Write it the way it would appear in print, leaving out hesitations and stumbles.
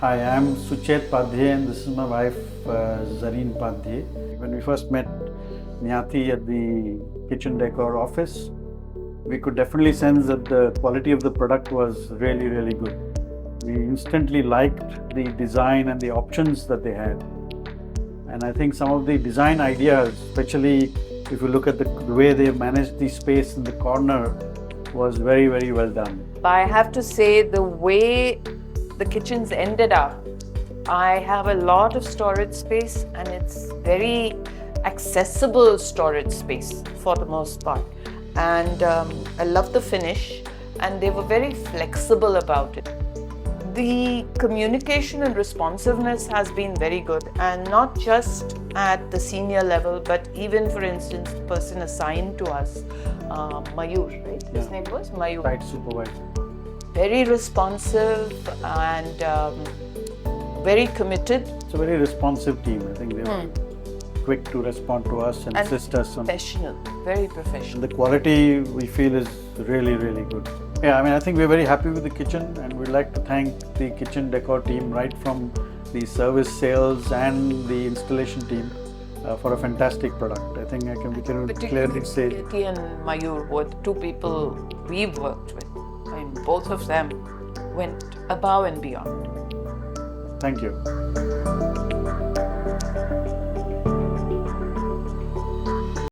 Hi, I'm Suchet Padhey and this is my wife Zareen Padhey. When we first met Nyati at the kitchen decor office, we could definitely sense that the quality of the product was really, really good. We instantly liked the design and the options that they had. And I think some of the design ideas, especially if you look at the way they managed the space in the corner, was very, very well done. I have to say, the way the kitchens ended up, I have a lot of storage space and it's very accessible storage space for the most part. And I love the finish and they were very flexible about it. The communication and responsiveness has been very good, and not just at the senior level, but even, for instance, the person assigned to us, Mayur, right? His name was Mayur. Right, supervisor. Very responsive and very committed. It's a very responsive team. I think they were quick to respond to us and assist us. Professional, very professional. The quality we feel is really, really good. Yeah, I think we're very happy with the kitchen and we'd like to thank the kitchen decor team right from the service, sales and the installation team for a fantastic product. I think we can clearly say. Kitty and Mayur were the two people we've worked with. Both of them went above and beyond. Thank you.